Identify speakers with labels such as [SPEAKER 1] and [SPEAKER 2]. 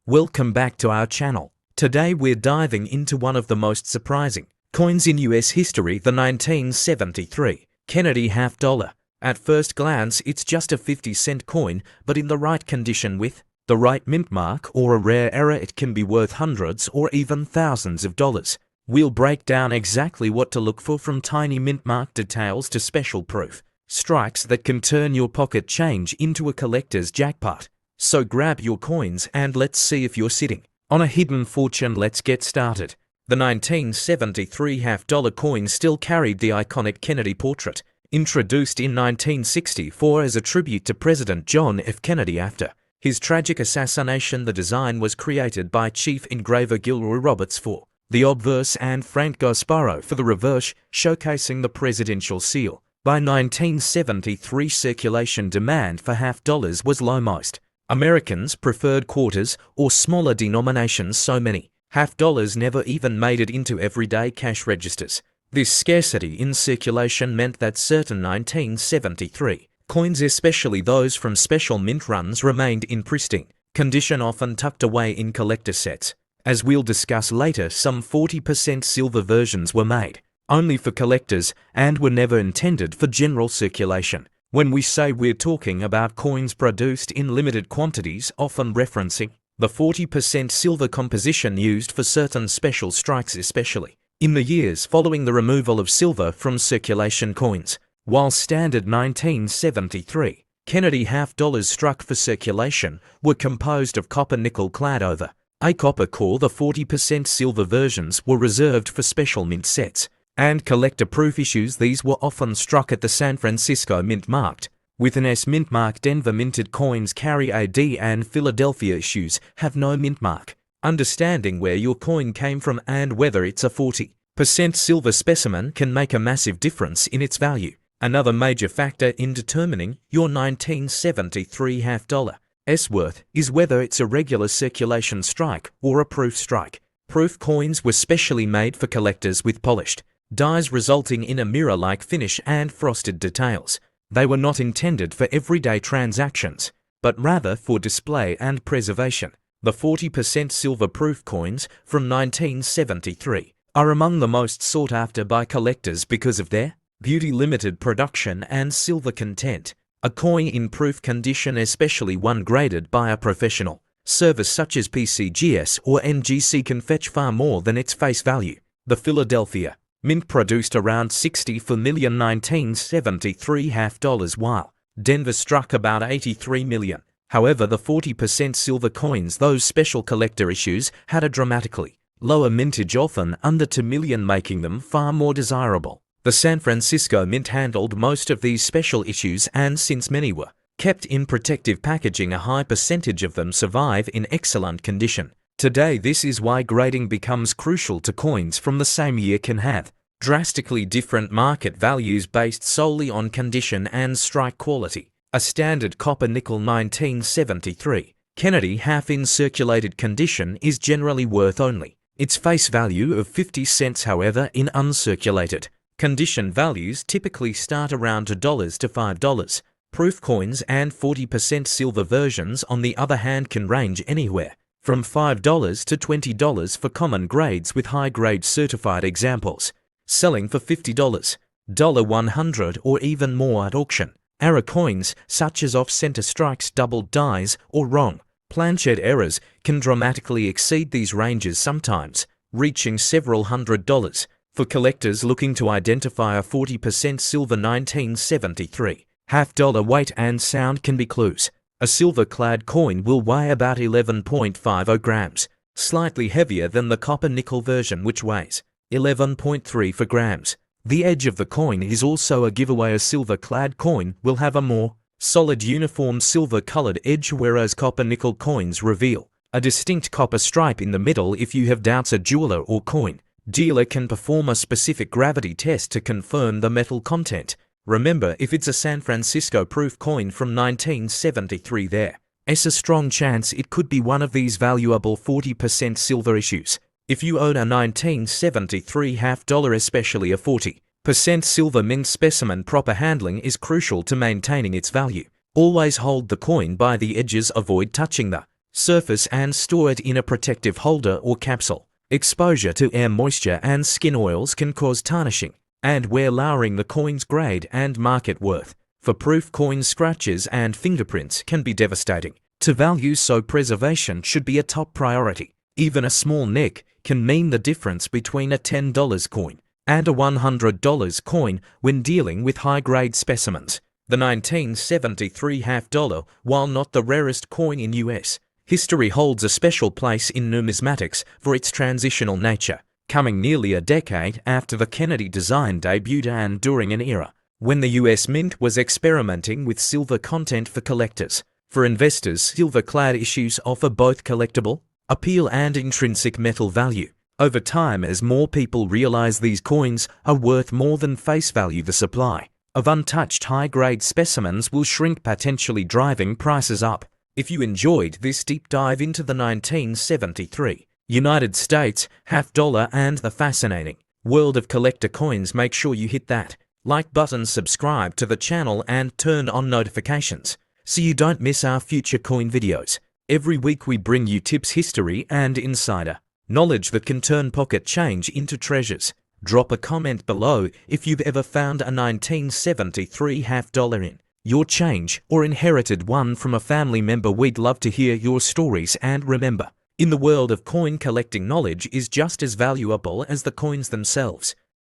[SPEAKER 1] Welcome back to our channel. Today we're diving into one of the most surprising coins in US history, the 1973 Kennedy half dollar. At first glance, it's just a 50-cent coin, but in the right condition with the right mint mark or a rare error, it can be worth hundreds or even thousands of dollars. We'll break down exactly what to look for, from tiny mint mark details to special proof strikes that can turn your pocket change into a collector's jackpot. So grab your coins and let's see if you're sitting on a hidden fortune. Let's get started. The 1973 half-dollar coin still carried the iconic Kennedy portrait, introduced in 1964 as a tribute to President John F. Kennedy after his tragic assassination. The design was created by chief engraver Gilroy Roberts for the obverse and Frank Gasparo for the reverse, showcasing the presidential seal. By 1973, circulation demand for half dollars was low. Most Americans preferred quarters or smaller denominations, so many half dollars never even made it into everyday cash registers. This scarcity in circulation meant that certain 1973 coins, especially those from special mint runs, remained in pristine condition, often tucked away in collector sets. As we'll discuss later, some 40% silver versions were made only for collectors and were never intended for general circulation. When we say we're talking about coins produced in limited quantities, often referencing the 40% silver composition used for certain special strikes, especially in the years following the removal of silver from circulation coins. While standard 1973 Kennedy half dollars struck for circulation were composed of copper nickel clad over a copper core, the 40% silver versions were reserved for special mint sets and collector-proof issues. These were often struck at the San Francisco Mint marked with an S mint mark. Denver minted coins carry a D, and Philadelphia issues have no mint mark. Understanding where your coin came from and whether it's a 40% silver specimen can make a massive difference in its value. Another major factor in determining your 1973 half dollar's worth is whether it's a regular circulation strike or a proof strike. Proof coins were specially made for collectors with polished dies, resulting in a mirror-like finish and frosted details. They were not intended for everyday transactions, but rather for display and preservation. The 40% silver proof coins from 1973 are among the most sought after by collectors because of their beauty, limited production, and silver content. A coin in proof condition, especially one graded by a professional service such as PCGS or NGC, can fetch far more than its face value. The Philadelphia Mint produced around 64 million 1973 half dollars, while Denver struck about 83 million. However, the 40% silver coins, those special collector issues, had a dramatically lower mintage, often under 2 million, making them far more desirable. The San Francisco Mint handled most of these special issues, and since many were kept in protective packaging, a high percentage of them survive in excellent condition. Today, this is why grading becomes crucial to coins from the same year can have drastically different market values based solely on condition and strike quality. A standard copper nickel 1973 Kennedy half in circulated condition is generally worth only its face value of 50 cents. However, in uncirculated condition, values typically start around $2 to $5. Proof coins and 40% silver versions, on the other hand, can range anywhere from $5 to $20 for common grades, with high-grade certified examples selling for $50, $100, or even more at auction. Error coins, such as off-center strikes, doubled dies, or wrong planchet errors, can dramatically exceed these ranges, sometimes reaching several $100s. For collectors looking to identify a 40% silver 1973 half dollar, weight and sound can be clues. A silver-clad coin will weigh about 11.50 grams, slightly heavier than the copper nickel version, which weighs 11.34 grams. The edge of the coin is also a giveaway. A silver-clad coin will have a more solid, uniform silver-colored edge, whereas copper nickel coins reveal a distinct copper stripe in the middle. If you have doubts, a jeweler or coin dealer can perform a specific gravity test to confirm the metal content. Remember, if it's a San Francisco proof coin from 1973, there's a strong chance it could be one of these valuable 40% silver issues. If you own a 1973 half dollar, especially a 40% silver mint specimen, proper handling is crucial to maintaining its value. Always hold the coin by the edges, avoid touching the Surface and store it in a protective holder or capsule. Exposure to air moisture and skin oils can cause tarnishing, and wear lowering the coin's grade and market worth. For proof, coin scratches and fingerprints can be devastating to value, so preservation should be a top priority. Even a small nick can mean the difference between a $10 coin and a $100 coin when dealing with high-grade specimens. The 1973 half dollar, while not the rarest coin in US history, holds a special place in numismatics for its transitional nature, coming nearly a decade after the Kennedy design debuted and during an era when the US Mint was experimenting with silver content for collectors. For investors, silver-clad issues offer both collectible appeal and intrinsic metal value. Over time, as more people realize these coins are worth more than face value, the supply of untouched high-grade specimens will shrink, potentially driving prices up. If you enjoyed this deep dive into the 1973 United States half dollar and the fascinating world of collector coins, make sure you hit that like button, subscribe to the channel, and turn on notifications so you don't miss our future coin videos. Every week we bring you tips, history, and insider knowledge that can turn pocket change into treasures. Drop a comment below if you've ever found a 1973 half dollar in your change or inherited one from a family member. We'd love to hear your stories, and remember, in the world of coin collecting, knowledge is just as valuable as the coins themselves.